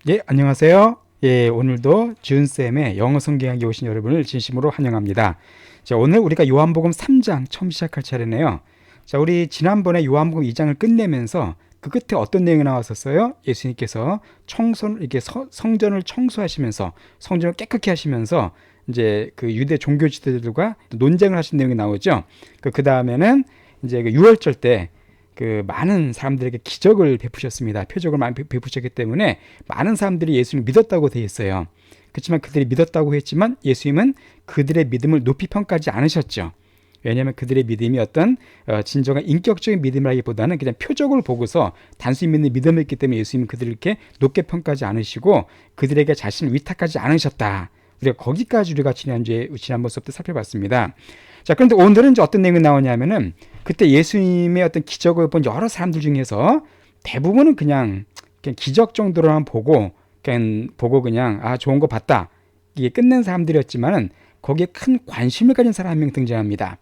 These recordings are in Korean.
예, 안녕하세요. 예, 오늘도 준쌤의 영어 성경하기 오신 여러분을 진심으로 환영합니다. 자, 오늘 우리가 요한복음 3장 처음 시작할 차례네요. 자, 우리 지난번에 요한복음 2장을 끝내면서 그 끝에 어떤 내용이 나왔었어요? 예수님께서 이렇게 성전을 청소하시면서 성전을 깨끗게 하시면서 이제 그 유대 종교 지도자들과 논쟁을 하신 내용이 나오죠. 그 다음에는 이제 그 유월절 때 그 많은 사람들에게 기적을 베푸셨습니다. 표적을 많이 베푸셨기 때문에 많은 사람들이 예수님을 믿었다고 되어 있어요. 그렇지만 그들이 믿었다고 했지만 예수님은 그들의 믿음을 높이 평가하지 않으셨죠. 왜냐하면 그들의 믿음이 어떤 진정한 인격적인 믿음이라기보다는 그냥 표적을 보고서 단순히 믿는 믿음이었기 때문에 예수님은 그들을 이렇게 높게 평가하지 않으시고 그들에게 자신을 위탁하지 않으셨다. 우리가 거기까지 우리가 지난번부터 살펴봤습니다. 자, 그런데 오늘은 이제 어떤 내용이 나오냐면은 그때 예수님의 어떤 기적을 본 여러 사람들 중에서 대부분은 그냥 기적 정도로만 보고 그냥 좋은 거 봤다. 이게 끝낸 사람들이었지만은 거기에 큰 관심을 가진 사람 한 명 등장합니다.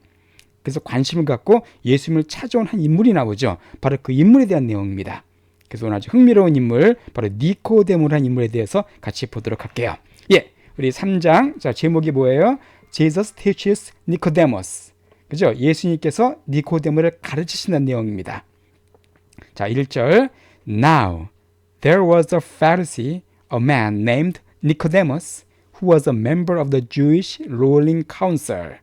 그래서 관심을 갖고 예수님을 찾아온 한 인물이 나오죠. 바로 그 인물에 대한 내용입니다. 그래서 오늘 아주 흥미로운 인물, 바로 니코데모라는 인물에 대해서 같이 보도록 할게요. 예, 우리 3장, 자, 제목이 뭐예요? Jesus teaches Nicodemus. 그죠? 예수님께서 니코데모를 가르치신다는 내용입니다. 자, 1절. Now there was a Pharisee, a man named Nicodemus, who was a member of the Jewish ruling council.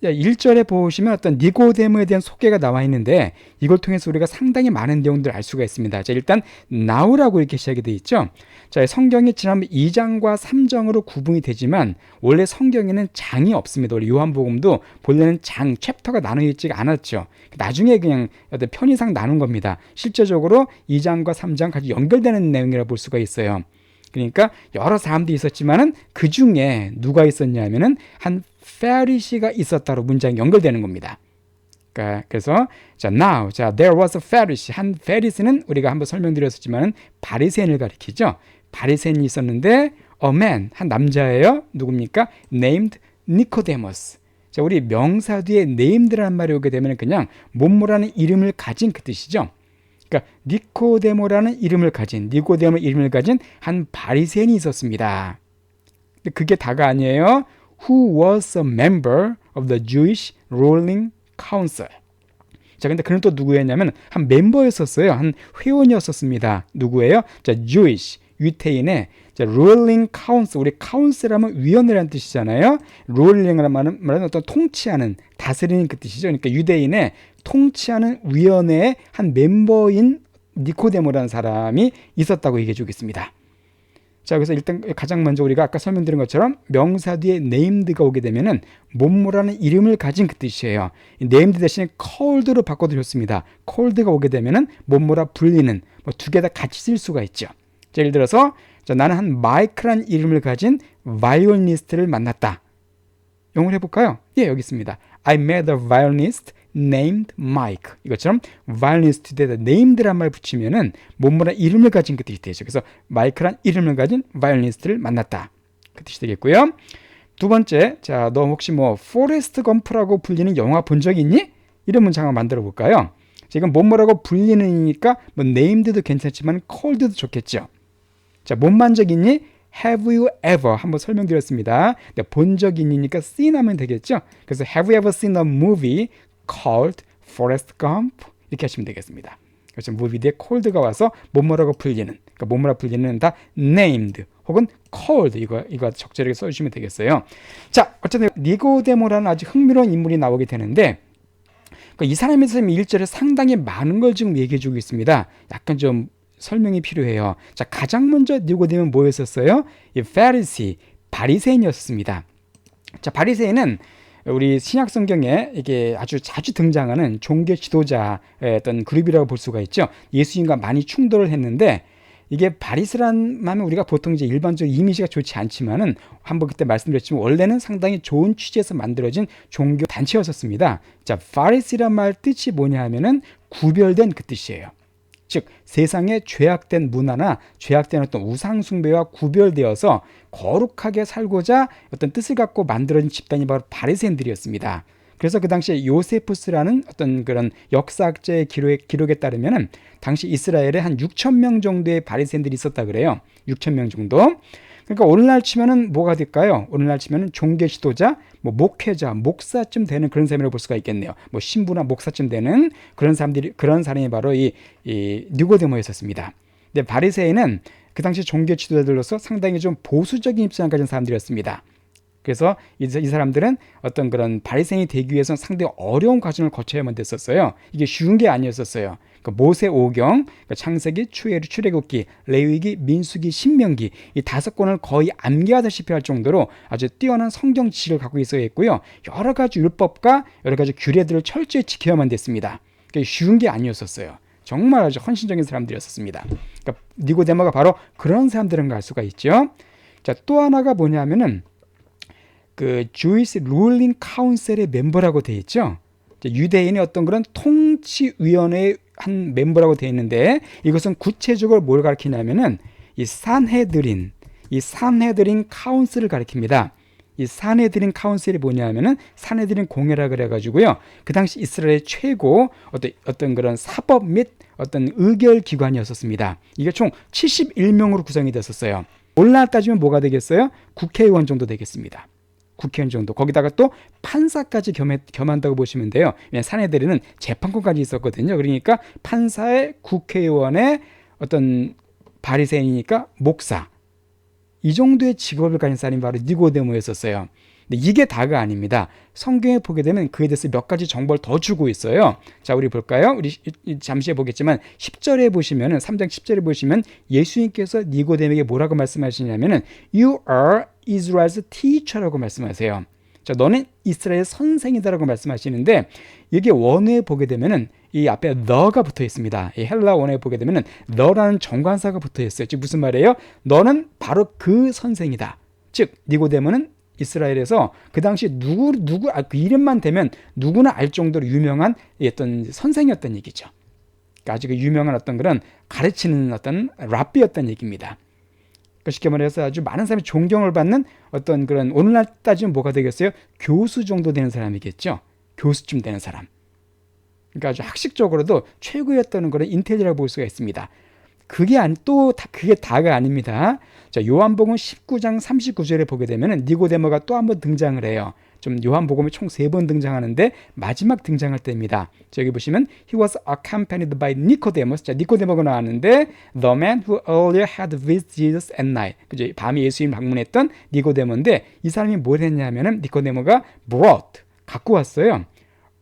1절에 보시면 어떤 니고데모에 대한 소개가 나와 있는데 이걸 통해서 우리가 상당히 많은 내용들을 알 수가 있습니다. 자, 일단 now라고 이렇게 시작이 되어 있죠. 자, 성경이 지난번 2장과 3장으로 구분이 되지만 원래 성경에는 장이 없습니다. 원래 요한복음도 본래는 챕터가 나눠 있지가 않았죠. 나중에 그냥 어떤 편의상 나눈 겁니다. 실제적으로 2장과 3장 같이 연결되는 내용이라고 볼 수가 있어요. 그러니까 여러 사람들이 있었지만은 그 중에 누가 있었냐면은 한 페리시가 있었다로 문장이 연결되는 겁니다. 그래서 now, there was a Pharisee. 한 페리시는 우리가 한번 설명드렸었지만은 바리새인을 가리키죠. 바리새인이 있었는데 a man, 한 남자예요. 누굽니까? named Nicodemus. 자, 우리 명사 뒤에 named라는 말이 오게 되면 그냥 뭐뭐라는 이름을 가진 그 뜻이죠. 그러니까 니코데모라는 이름을 가진 한 바리새인이 있었습니다. 근데 그게 다가 아니에요. Who was a member of the Jewish ruling council. 자, 근데 그는 또 누구였냐면 한 멤버였었어요. 한 회원이었었습니다. 누구예요? 자, Jewish, 유태인의 ruling council. 우리 council하면 위원회라는 뜻이잖아요. ruling이라는 말은 어떤 통치하는, 다스리는 그 뜻이죠. 그러니까 유대인의 통치하는 위원회의 한 멤버인 니코데모라는 사람이 있었다고 얘기해 주겠습니다. 자, 그래서 일단 가장 먼저 우리가 아까 설명드린 것처럼 명사 뒤에 named가 오게 되면은 뭐뭐라는 이름을 가진 그 뜻이에요. named 대신에 called로 바꿔드렸습니다. called가 오게 되면은 뭐뭐라 불리는, 두 개 다 같이 쓸 수가 있죠. 자, 예를 들어서 나는 한 마이크라는 이름을 가진 바이올리니스트를 만났다. 영어로 해볼까요? 예, 여기 있습니다. I met a violinist named Mike. 이것처럼 violinist에다 named란 말 붙이면은 뭐뭐라 이름을 가진 그 뜻이 되죠. 그래서 마이크란 이름을 가진 바이올리니스트를 만났다. 그 뜻이 되겠고요. 두 번째, 자, 너 혹시 포레스트 검프라고 불리는 영화 본 적 있니? 이런 문장 한번 만들어 볼까요? 지금 뭐뭐라고 불리는이니까 named도 괜찮지만 called도 좋겠죠. 자, 못 만 적 있니? Have you ever 한번 설명드렸습니다. 본 적 있니니까 seen 하면 되겠죠. 그래서 Have you ever seen a movie called Forrest Gump? 이렇게 하시면 되겠습니다. 그래서 movie 뒤에 called가 와서 뭐뭐라고 불리는, 그러니까 뭐뭐라 불리는 다 named 혹은 called 이거 적절하게 써주시면 되겠어요. 자, 어쨌든 니고데모라는 아주 흥미로운 인물이 나오게 되는데 이 사람에 대해서 1절에 상당히 많은 걸 지금 얘기해주고 있습니다. 약간 좀 설명이 필요해요. 자, 가장 먼저 니고데모는 뭐였었어요? 이 페리시, 바리새인이었습니다. 자, 바리새인은 우리 신약 성경에 이게 아주 자주 등장하는 종교 지도자의 어떤 그룹이라고 볼 수가 있죠. 예수님과 많이 충돌을 했는데 이게 바리새인 하면 우리가 보통 이제 일반적으로 이미지가 좋지 않지만은 한번 그때 말씀드렸지만 원래는 상당히 좋은 취지에서 만들어진 종교 단체였었습니다. 자, 파리시란 말 뜻이 뭐냐 하면은 구별된 그 뜻이에요. 즉 세상의 죄악된 문화나 죄악된 어떤 우상 숭배와 구별되어서 거룩하게 살고자 어떤 뜻을 갖고 만들어진 집단이 바로 바리새인들이었습니다. 그래서 그 당시에 요세푸스라는 어떤 그런 역사학자의 기록에 따르면은 당시 이스라엘에 한 6천 명 정도의 바리새인들이 있었다 그래요. 6천 명 정도. 그러니까 오늘날 치면은 뭐가 될까요? 오늘날 치면은 종교 지도자, 뭐 목회자, 목사쯤 되는 그런 사람이라고 볼 수가 있겠네요. 뭐 신부나 목사쯤 되는 그런 사람이 바로 이 니고데모였었습니다. 근데 바리새인은 그 당시 종교 지도자들로서 상당히 좀 보수적인 입장을 가진 사람들이었습니다. 그래서 이 사람들은 어떤 그런 바리새인이 되기 위해서는 상당히 어려운 과정을 거쳐야만 됐었어요. 이게 쉬운 게 아니었었어요. 그러니까 모세 오경, 그러니까 창세기, 출애굽기, 레위기, 민수기, 신명기 이 5권을 거의 암기하다시피 할 정도로 아주 뛰어난 성경 지식을 갖고 있어야 했고요. 여러 가지 율법과 여러 가지 규례들을 철저히 지켜야만 됐습니다. 그러니까 쉬운 게 아니었었어요. 정말 아주 헌신적인 사람들이었습니다. 그러니까 니고데모가 바로 그런 사람들인가 할 수가 있죠. 자, 또 하나가 뭐냐면은 그 주이스 룰링 카운셀의 멤버라고 되어 있죠. 유대인의 어떤 그런 통치위원회의 한 멤버라고 되어 있는데 이것은 구체적으로 뭘 가리키냐면은 이 산헤드린 카운슬을 가리킵니다. 이 산헤드린 카운슬이 뭐냐면은 산헤드린 공회라 그래가지고요. 그 당시 이스라엘 최고 어떤 그런 사법 및 어떤 의결 기관이었었습니다. 이게 총 71명으로 구성이 됐었어요. 오늘날 따지면 뭐가 되겠어요? 국회의원 정도 되겠습니다. 국회의원 정도. 거기다가 또 판사까지 겸한다고 보시면 돼요. 왜냐하면 산헤드린은 재판권까지 있었거든요. 그러니까 판사의 국회의원의 어떤 바리새인이니까 목사. 이 정도의 직업을 가진 사람이 바로 니고데모였었어요. 근데 이게 다가 아닙니다. 성경에 보게 되면 그에 대해서 몇 가지 정보를 더 주고 있어요. 자, 우리 볼까요? 우리 잠시 보겠지만 10절에 보시면은 3장 10절에 보시면 예수님께서 니고데모에게 뭐라고 말씀하시냐면은 You are Israel's teacher라고 말씀하세요. 자, 너는 이스라엘 선생이다라고 말씀하시는데 이게 원어에 보게 되면은 이 앞에 너가 붙어 있습니다. 이 헬라 원어에 보게 되면은 너라는 정관사가 붙어 있어요. 즉 무슨 말이에요? 너는 바로 그 선생이다. 즉 니고데모는 이스라엘에서 그 당시 그 이름만 되면 누구나 알 정도로 유명한 어떤 선생이었던 얘기죠. 그러니까 아주 그 유명한 어떤 그런 가르치는 어떤 랍비였던 얘기입니다. 쉽게 말해서 아주 많은 사람이 존경을 받는 어떤 그런 오늘날 따지면 뭐가 되겠어요? 교수 정도 되는 사람이겠죠. 교수쯤 되는 사람. 그러니까 아주 학식적으로도 최고였다는 그런 인텔리라고 볼 수가 있습니다. 그게 다가 아닙니다. 자, 요한복음 19장 39절에 보게 되면 니고데모가 또 한 번 등장을 해요. 좀 요한복음이 총 3번 등장하는데 마지막 등장할 때입니다. 여기 보시면 He was accompanied by Nicodemus. 자, 니코데모가 나왔는데 The man who earlier had visited Jesus at night. 그죠? 밤에 예수님 방문했던 니고데모인데 이 사람이 뭘 했냐면은 니코데모가 brought 갖고 왔어요.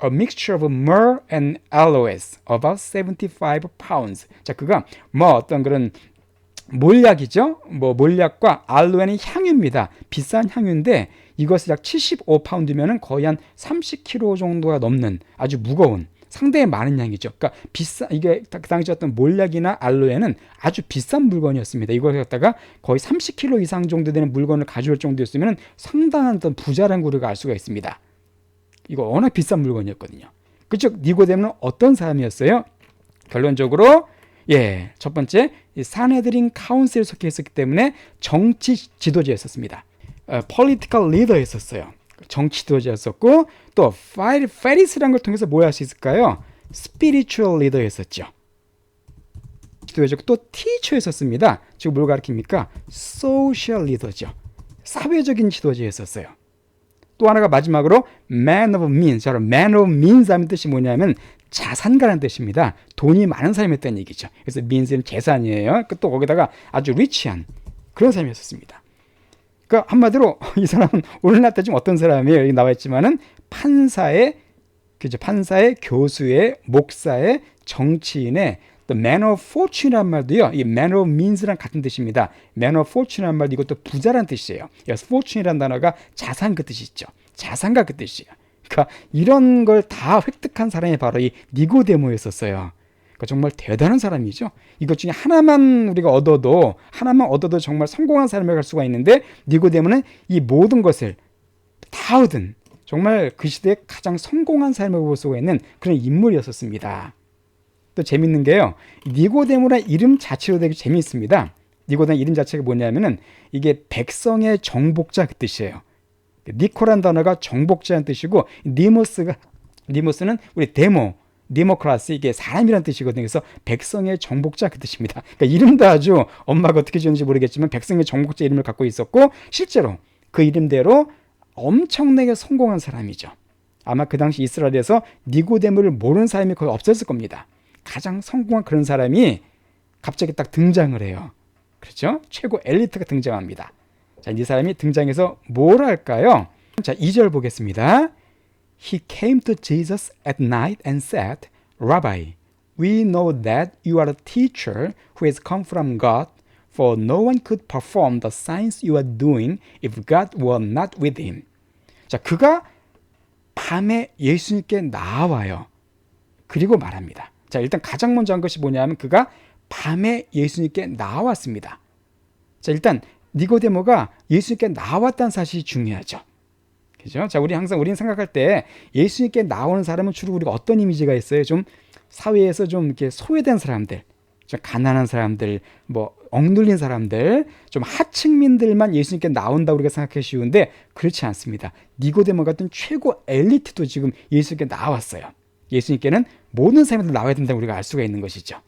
A mixture of myrrh and aloes, about 75 pounds. 자, 그가 어떤 그런 몰약이죠. 몰약과 알로에는 향유입니다. 비싼 향유인데 이것을 약 75파운드면은 거의 한 30kg 정도가 넘는 아주 무거운 상당히 많은 양이죠. 그러니까 이게 그 당시 어떤 몰약이나 알로에는 아주 비싼 물건이었습니다. 이걸 갖다가 거의 30kg 이상 정도 되는 물건을 가져올 정도였으면 상당한 어떤 부자라는 걸 우리가 알 수가 있습니다. 이거 워낙 비싼 물건이었거든요. 그쪽 니고데모는 어떤 사람이었어요? 결론적으로 첫 번째 산헤드린 카운슬에 속해 있었기 때문에 정치 지도자였었습니다. political leader였었어요. 정치 지도자였었고 또 페리스라는 걸 통해서 뭐 할 수 있을까요? spiritual leader였었죠. 지도자였고 또 teacher였었습니다. 지금 뭘 가르칩니까? social leader죠. 사회적인 지도자였었어요. 또 하나가 마지막으로 man of means. 자, man of means 하는 뜻이 뭐냐면 자산가라는 뜻입니다. 돈이 많은 사람이었다는 얘기죠. 그래서 means는 재산이에요. 또 거기다가 아주 리치한 그런 사람이었습니다. 그러니까 한마디로 이 사람은 오늘날 따지면 어떤 사람이에요? 여기 나와 있지만은 판사의 교수의 목사의 정치인의 또 man of fortune란 말도요. 이 man of means랑 같은 뜻입니다. man of fortune란 말도 이것도 부자란 뜻이에요. 그래서 fortune란 단어가 자산 그 뜻이 있죠. 자산가 그 뜻이에요. 그러니까 이런 걸 다 획득한 사람이 바로 이 니고데모였었어요. 그러니까 정말 대단한 사람이죠. 이것 중에 하나만 얻어도 정말 성공한 사람이 갈 수가 있는데 니고데모는 이 모든 것을 다 얻은 정말 그 시대에 가장 성공한 삶을 볼 수가 있는 그런 인물이었었습니다. 또 재밌는 게요. 니고데모라는 이름 자체로 되게 재미있습니다. 니고데모 이름 자체가 뭐냐면은 이게 백성의 정복자 그 뜻이에요. 니코란 단어가 정복자라는 뜻이고 니모스는 우리 데모크라시 이게 사람이란 뜻이거든요. 그래서 백성의 정복자 그 뜻입니다. 그러니까 이름도 아주 엄마가 어떻게 지었는지 모르겠지만 백성의 정복자 이름을 갖고 있었고 실제로 그 이름대로 엄청나게 성공한 사람이죠. 아마 그 당시 이스라엘에서 니고데모를 모르는 사람이 거의 없었을 겁니다. 가장 성공한 그런 사람이 갑자기 딱 등장을 해요. 그렇죠? 최고 엘리트가 등장합니다. 자, 이 사람이 등장해서 뭘 할까요? 자, 2절 보겠습니다. He came to Jesus at night and said, Rabbi, we know that you are a teacher who has come from God, for no one could perform the signs you are doing if God were not with him. 자, 그가 밤에 예수님께 나와요. 그리고 말합니다. 자, 일단 가장 먼저 한 것이 뭐냐면 그가 밤에 예수님께 나왔습니다. 자, 일단 니고데모가 예수님께 나왔다는 사실이 중요하죠. 그죠? 자, 우리는 생각할 때 예수님께 나오는 사람은 주로 우리가 어떤 이미지가 있어요? 좀 사회에서 좀 이렇게 소외된 사람들, 좀 가난한 사람들, 뭐 억눌린 사람들, 좀 하층민들만 예수님께 나온다고 우리가 생각하기 쉬운데 그렇지 않습니다. 니고데모 같은 최고 엘리트도 지금 예수님께 나왔어요. 예수님께는 모든 사람들 나와야 된다고 우리가 알 수가 있는 것이죠.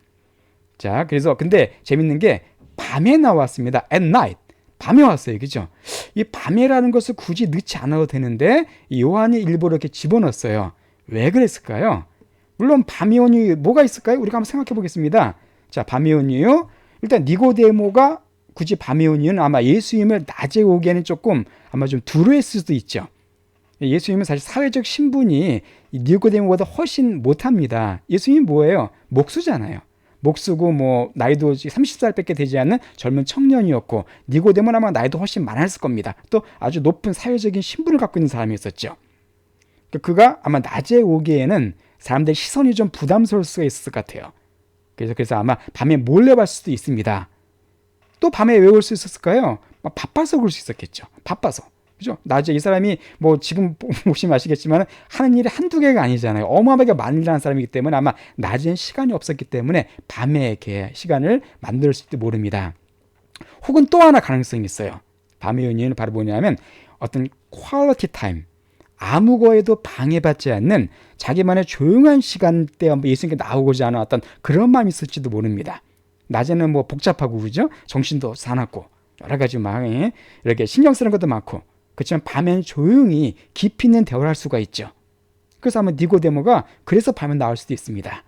자, 그래서 근데 재밌는 게 밤에 나왔습니다. At night. 밤에 왔어요. 그죠? 이 밤에라는 것을 굳이 넣지 않아도 되는데 요한이 일부러 이렇게 집어넣었어요. 왜 그랬을까요? 물론 밤이 온 이유 뭐가 있을까요? 우리가 한번 생각해 보겠습니다. 자, 밤이 온 이유. 일단 니고데모가 굳이 밤이 온 이유는 아마 예수님을 낮에 오기에는 조금 아마 좀 두려웠을 수도 있죠. 예수님은 사실 사회적 신분이 니고데모보다 훨씬 못합니다. 예수님이 뭐예요? 목수잖아요. 목수고 뭐 나이도 30살밖에 되지 않는 젊은 청년이었고 니고데모는 아마 나이도 훨씬 많았을 겁니다. 또 아주 높은 사회적인 신분을 갖고 있는 사람이었었죠. 그가 아마 낮에 오기에는 사람들의 시선이 좀 부담스러울 수가 있을 것 같아요. 그래서 아마 밤에 몰래 봤을 수도 있습니다. 또 밤에 왜 올 수 있었을까요? 바빠서 그럴 수 있었겠죠. 바빠서. 그죠? 낮에 이 사람이 뭐 지금 보시면 아시겠지만 하는 일이 한두 개가 아니잖아요. 어마어마하게 많은 일을 하는 사람이기 때문에 아마 낮엔 시간이 없었기 때문에 밤에 이렇게 시간을 만들었을지 모릅니다. 혹은 또 하나 가능성이 있어요. 밤의 이유는 바로 뭐냐면 어떤 퀄리티 타임, 아무 거에도 방해받지 않는 자기만의 조용한 시간대에 예수님께 나오고자 하는 어떤 그런 마음이 있을지도 모릅니다. 낮에는 뭐 복잡하고 그죠? 정신도 사납고 여러 가지 막 이렇게 신경 쓰는 것도 많고 그렇지만 밤엔 조용히 깊이 있는 대화를 할 수가 있죠. 그래서 아마 니고데모가 그래서 밤에 나올 수도 있습니다.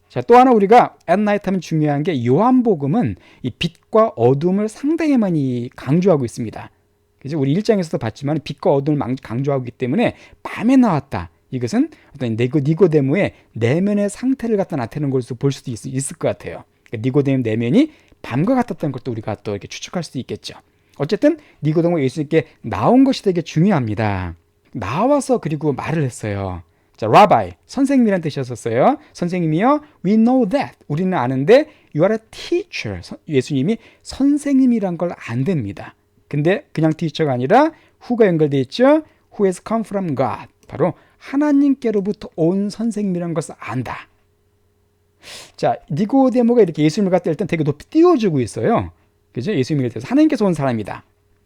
자, 또 하나 우리가 at night 하면 중요한 게 요한복음은 이 빛과 어둠을 상당히 많이 강조하고 있습니다. 그래서 우리 1장에서도 봤지만 빛과 어둠을 강조하고 있기 때문에 밤에 나왔다. 이것은 어떤 니고데모의 내면의 상태를 갖다 나타내는 것으로 볼 수도 있을 것 같아요. 그러니까 니고데모 내면이 밤과 같았다는 것도 우리가 또 이렇게 추측할 수도 있겠죠. 어쨌든 니고데모가 예수님께 나온 것이 되게 중요합니다. 나와서 그리고 말을 했어요. 자, 라바이, 선생님이란 뜻이었어요. 선생님이요, we know that. 우리는 아는데 you are a teacher. 예수님이 선생님이란 걸 안 됩니다. 근데 그냥 teacher가 아니라 who가 연결되어 있죠. who has come from God. 바로 하나님께로부터 온 선생님이란 것을 안다. 자, 니고데모가 이렇게 예수님을 갖다 일단 되게 높이 띄워주고 있어요. 그죠? 예수님에 대해서 하나님께서 온 사람이다.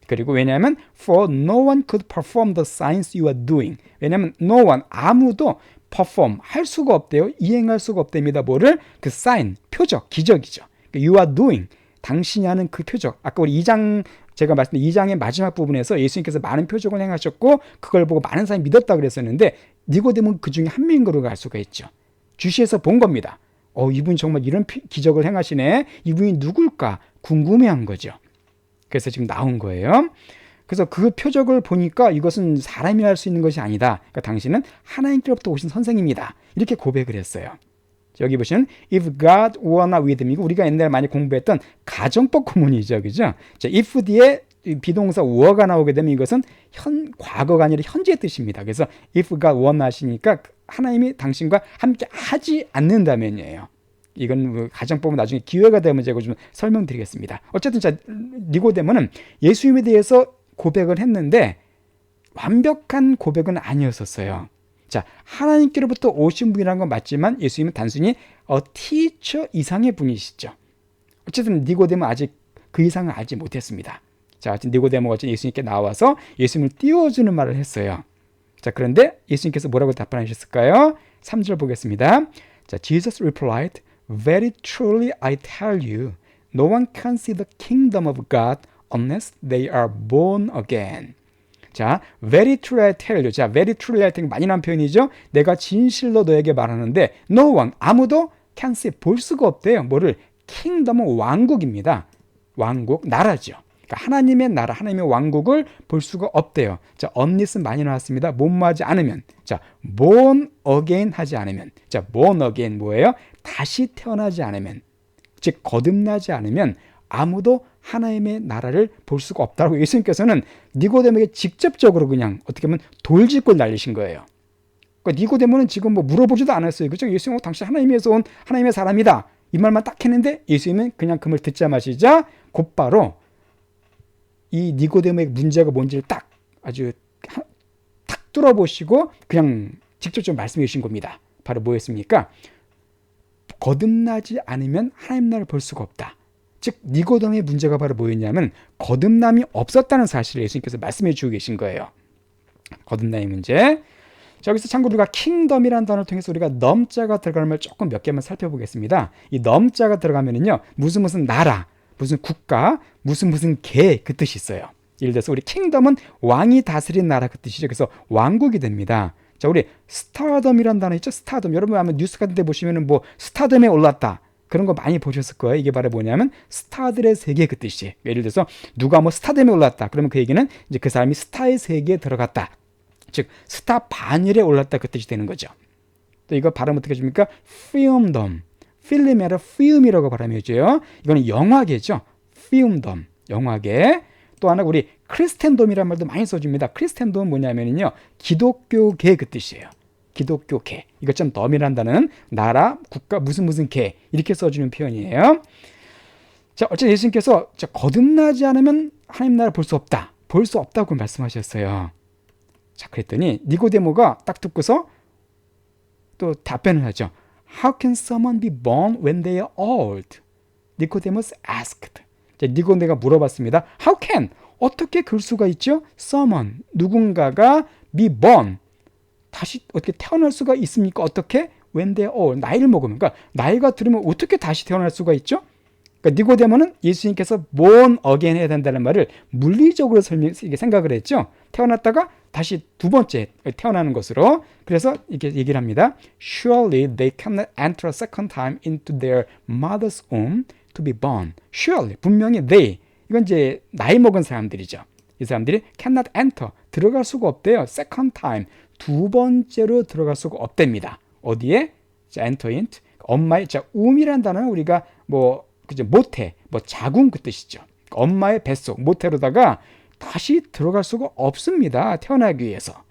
그리고 왜냐하면 for no one could perform the signs you are doing. 왜냐하면 no one, 아무도 perform, 할 수가 없대요. 이행할 수가 없답니다. 뭐를? 그 sign, 표적, 기적이죠. you are doing, 당신이 하는 그 표적. 아까 우리 2장, 제가 말씀드린 2장의 마지막 부분에서 예수님께서 많은 표적을 행하셨고 그걸 보고 많은 사람이 믿었다고 그랬었는데 니고데모는 그 중에 한 명인 걸로 알 수가 있죠. 주시에서 본 겁니다. 이분이 정말 이런 기적을 행하시네. 이분이 누굴까? 궁금해한 거죠. 그래서 지금 나온 거예요. 그래서 그 표적을 보니까 이것은 사람이 할 수 있는 것이 아니다. 그러니까 당신은 하나님께로부터 오신 선생님이다. 이렇게 고백을 했어요. 여기 보시면 if God were not with me, 우리가 옛날에 많이 공부했던 가정법 구문이죠. 그죠? 자, if 뒤에 비동사 were가 나오게 되면 이것은 과거가 아니라 현재의 뜻입니다. 그래서 if God were not 하시니까 하나님이 당신과 함께 하지 않는다면이에요. 이건 가정법은 나중에 기회가 되면 제가 좀 설명드리겠습니다. 어쨌든 자, 니고데모는 예수님에 대해서 고백을 했는데 완벽한 고백은 아니었었어요. 자, 하나님께로부터 오신 분이라는 건 맞지만 예수님은 단순히 a teacher 이상의 분이시죠. 어쨌든 니고데모는 아직 그 이상을 알지 못했습니다. 자, 니고데모가 예수님께 나와서 예수님을 띄워주는 말을 했어요. 자, 그런데 예수님께서 뭐라고 답변하셨을까요? 3절 보겠습니다. 자, Jesus replied, Very truly I tell you, no one can see the kingdom of God unless they are born again. 자, very truly I tell you. 자, very truly I tell you 많이 나온 표현이죠. 내가 진실로 너에게 말하는데 no one, 아무도 can see, 볼 수가 없대요. 뭐를? kingdom은 왕국입니다. 왕국, 나라죠. 그러니까 하나님의 나라, 하나님의 왕국을 볼 수가 없대요. 자, unless 많이 나왔습니다. 뭐뭐하지 않으면. 자, born again 하지 않으면. 자, born again 뭐예요? 다시 태어나지 않으면. 즉, 거듭나지 않으면 아무도 하나님의 나라를 볼 수가 없다고 예수님께서는 니고데모에게 직접적으로 그냥 어떻게 보면 돌직구를 날리신 거예요. 그러니까 니고데모는 지금 뭐 물어보지도 않았어요. 그죠? 예수님, 당신 하나님에서 온 하나님의 사람이다. 이 말만 딱 했는데 예수님은 그냥 그 말 듣자마자 곧바로 이 니고데모의 문제가 뭔지를 딱 아주 탁 뚫어보시고 그냥 직접적으로 말씀해 주신 겁니다. 바로 뭐였습니까? 거듭나지 않으면 하나님 나라를 볼 수가 없다. 즉 니고데모의 문제가 바로 뭐였냐면 거듭남이 없었다는 사실을 예수님께서 말씀해 주고 계신 거예요. 거듭남의 문제. 자, 여기서 참고로 우리가 킹덤이라는 단어를 통해서 우리가 넘자가 들어가는 말 조금 몇 개만 살펴보겠습니다. 이 넘자가 들어가면은요 무슨 나라, 무슨 국가, 무슨 개 그 뜻이 있어요. 예를 들어서 우리 킹덤은 왕이 다스린 나라 그 뜻이죠. 그래서 왕국이 됩니다. 자, 우리 스타덤이라는 단어 있죠. 스타덤. 여러분 아마 뉴스 같은 데 보시면은 뭐 스타덤에 올랐다. 그런 거 많이 보셨을 거예요. 이게 바로 뭐냐면 스타들의 세계 그 뜻이에요. 예를 들어서 누가 뭐 스타덤에 올랐다. 그러면 그 얘기는 이제 그 사람이 스타의 세계에 들어갔다. 즉 스타 반열에 올랐다 그 뜻이 되는 거죠. 또 이거 발음 어떻게 해줍니까? 필름덤. 필름이 아니라 필름이라고 발음해줘요. 이거는 영화계죠. 필름덤. 영화계. 또 하나 우리 크리스텐돔이라는 말도 많이 써줍니다. 크리스텐돔은 뭐냐면요 기독교계 그 뜻이에요. 기독교계. 이것 좀 덤이란다는 나라, 국가, 무슨 계 이렇게 써주는 표현이에요. 자, 어쨌든 예수님께서 거듭나지 않으면 하나님 나라 볼 수 없다. 볼 수 없다고 말씀하셨어요. 자, 그랬더니 니고데모가 딱 듣고서 또 답변을 하죠. How can someone be born when they are old? Nicodemus asked. 자, 니고데모가 물어봤습니다. How can? 어떻게 그럴 수가 있죠? Someone, 누군가가 be born. 다시 어떻게 태어날 수가 있습니까? 어떻게? When they are old. 나이를 먹으면. 그러니까 나이가 들으면 어떻게 다시 태어날 수가 있죠? 그러니까 니고데모는 예수님께서 born again 해야 된다는 말을 물리적으로 생각을 했죠. 태어났다가 다시 두 번째 태어나는 것으로. 그래서 이렇게 얘기를 합니다. Surely they cannot enter a second time into their mother's womb to be born. Surely 분명히 they 이건 이제 나이 먹은 사람들이죠. 이 사람들이 cannot enter 들어갈 수가 없대요. second time 두 번째로 들어갈 수가 없답니다. 어디에? 자, enter into 엄마의 자 wom이라는 단어는 우리가 뭐 그죠 모태 뭐 자궁 그 뜻이죠. 엄마의 뱃속 모태로다가 다시 들어갈 수가 없습니다. 태어나기 위해서.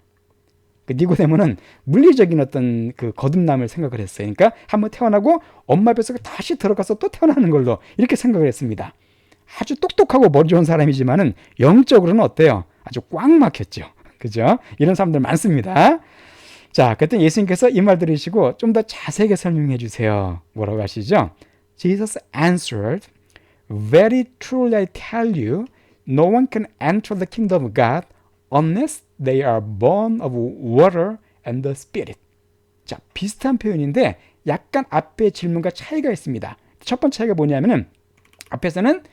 그 니고데모는 물리적인 어떤 그 거듭남을 생각을 했어요. 그러니까 한번 태어나고 엄마 뱃속에 다시 들어가서 또 태어나는 걸로 이렇게 생각을 했습니다. 아주 똑똑하고 머리 좋은 사람이지만은 영적으로는 어때요? 아주 꽉 막혔죠. 그죠? 이런 사람들 많습니다. 자, 그랬더니 예수님께서 이 말 들으시고 좀 더 자세하게 설명해 주세요. 뭐라고 하시죠? Jesus answered, Very truly I tell you, no one can enter the kingdom of God unless they are born of water and the Spirit. 자, 비슷한 표현인데 약간 앞에 질문과 차이가 있습니다. 첫 번째 차이가 뭐냐면은 앞에서는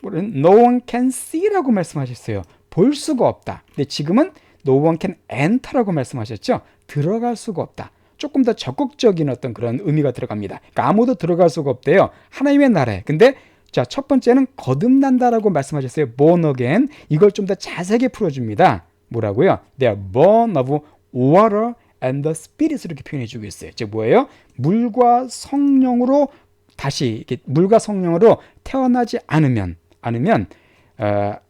no one can see라고 말씀하셨어요. 볼 수가 없다. 근데 지금은 no one can enter라고 말씀하셨죠. 들어갈 수가 없다. 조금 더 적극적인 어떤 그런 의미가 들어갑니다. 그러니까 아무도 들어갈 수가 없대요. 하나님의 나라에. 근데 자, 첫 번째는 거듭난다라고 말씀하셨어요. born again. 이걸 좀 더 자세하게 풀어줍니다. 뭐라고요? They are born of water and the Spirit 이렇게 표현해 주고 있어요. 즉 뭐예요? 물과 성령으로 다시 이렇게 물과 성령으로 태어나지 않으면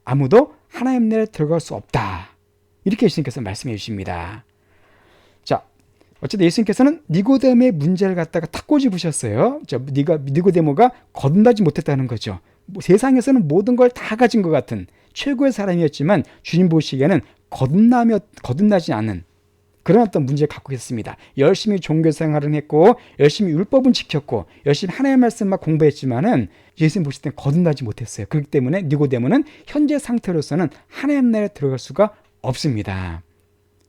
아무도 하나님 나라에 들어갈 수 없다. 이렇게 예수님께서 말씀해 주십니다. 자, 어쨌든 예수님께서는 니고데모의 문제를 갖다가 탁 꼬집으셨어요. 니고데모가 거듭나지 못했다는 거죠. 세상에서는 모든 걸 다 가진 것 같은 최고의 사람이었지만 주님 보시기에는 거듭나지 않는 그런 어떤 문제를 갖고 있었습니다. 열심히 종교 생활을 했고 열심히 율법은 지켰고 열심히 하나님의 말씀만 공부했지만은 예수님 보실 때 거듭나지 못했어요. 그렇기 때문에 니고데모는 현재 상태로서는 하나님 나라에 들어갈 수가 없습니다.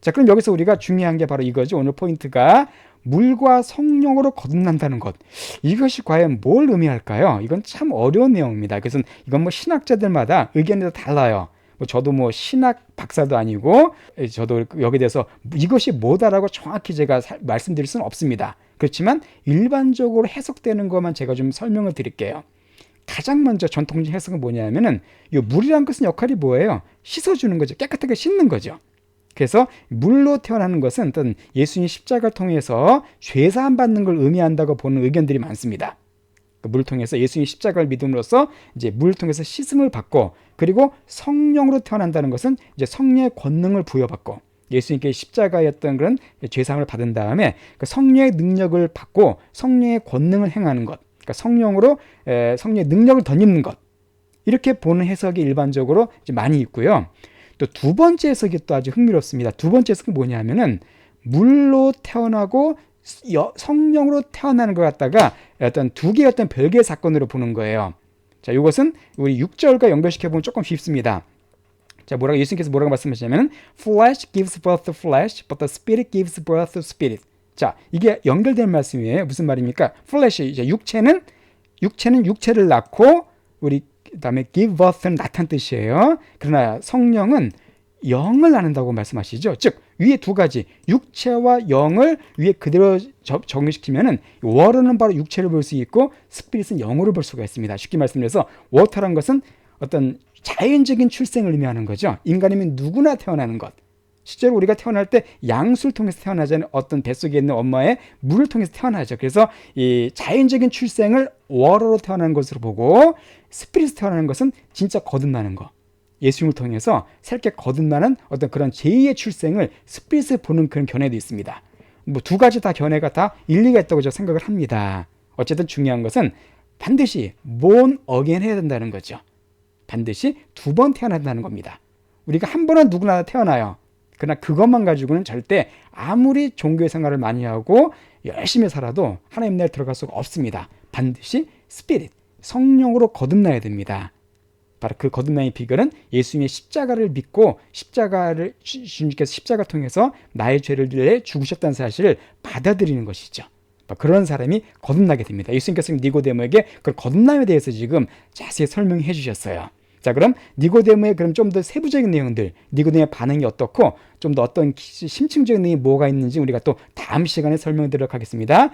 자, 그럼 여기서 우리가 중요한 게 바로 이거죠. 오늘 포인트가 물과 성령으로 거듭난다는 것. 이것이 과연 뭘 의미할까요? 이건 참 어려운 내용입니다. 그래서 이건 뭐 신학자들마다 의견이 다 달라요. 저도 뭐 신학 박사도 아니고 저도 여기에 대해서 이것이 뭐다라고 정확히 제가 말씀드릴 수는 없습니다. 그렇지만 일반적으로 해석되는 것만 제가 좀 설명을 드릴게요. 가장 먼저 전통적인 해석은 뭐냐면은 이 물이란 것은 역할이 뭐예요? 씻어주는 거죠. 깨끗하게 씻는 거죠. 그래서 물로 태어나는 것은 어떤 예수님 십자가를 통해서 죄사함 받는 걸 의미한다고 보는 의견들이 많습니다. 물을 통해서 예수님 십자가를 믿음으로써 이제 물을 통해서 씻음을 받고, 그리고 성령으로 태어난다는 것은 이제 성령의 권능을 부여받고 예수님께 십자가였던 그런 죄사함을 받은 다음에 그 성령의 능력을 받고 성령의 권능을 행하는 것, 그러니까 성령으로 성령의 능력을 덧입는 것, 이렇게 보는 해석이 일반적으로 이제 많이 있고요. 또 두 번째 해석이 또 아주 흥미롭습니다. 두 번째 해석은 뭐냐면은 물로 태어나고 성령으로 태어나는 것 같다가 어떤 두 개의 어떤 별개의 사건으로 보는 거예요. 자, 이것은 우리 6절과 연결시켜 보면 조금 쉽습니다. 자, 예수님께서 뭐라고 말씀하시냐면 flesh gives birth to flesh, but the spirit gives birth to spirit. 자, 이게 연결된 말씀이에요. 무슨 말입니까? flesh, 이제 육체는 육체를 낳고 우리 그다음에 give birth는 낳다는 뜻이에요. 그러나 성령은 영을 낳는다고 말씀하시죠. 즉 위에 두 가지, 육체와 영을 위에 그대로 적용시키면은 워터는 바로 육체를 볼 수 있고 스피릿은 영으로 볼 수가 있습니다. 쉽게 말씀드려서 워터란 것은 어떤 자연적인 출생을 의미하는 거죠. 인간이면 누구나 태어나는 것. 실제로 우리가 태어날 때 양수를 통해서 태어나자는 어떤 뱃속에 있는 엄마의 물을 통해서 태어나죠. 그래서 이 자연적인 출생을 워터로 태어나는 것으로 보고, 스피릿으로 태어나는 것은 진짜 거듭나는 것, 예수님을 통해서 새롭게 거듭나는 어떤 그런 제2의 출생을 스피릿을 보는 그런 견해도 있습니다. 뭐 두 가지 다 견해가 다 일리가 있다고 저는 생각을 합니다. 어쨌든 중요한 것은 반드시 born again 해야 된다는 거죠. 반드시 두 번 태어난다는 겁니다. 우리가 한 번은 누구나 태어나요. 그러나 그것만 가지고는 절대 아무리 종교 생활을 많이 하고 열심히 살아도 하나님 나라에 들어갈 수가 없습니다. 반드시 스피릿, 성령으로 거듭나야 됩니다. 바로 그 거듭남의 비결은 예수님의 십자가를 믿고 주님께서 십자가를 통해서 나의 죄를 위해 죽으셨다는 사실을 받아들이는 것이죠. 그런 사람이 거듭나게 됩니다. 예수님께서 니고데모에게 그 거듭남에 대해서 지금 자세히 설명해 주셨어요. 자, 그럼 니고데모의 그럼 좀 더 세부적인 내용들, 니고데모의 반응이 어떻고 좀 더 어떤 심층적인 내용이 뭐가 있는지 우리가 또 다음 시간에 설명드리도록 하겠습니다.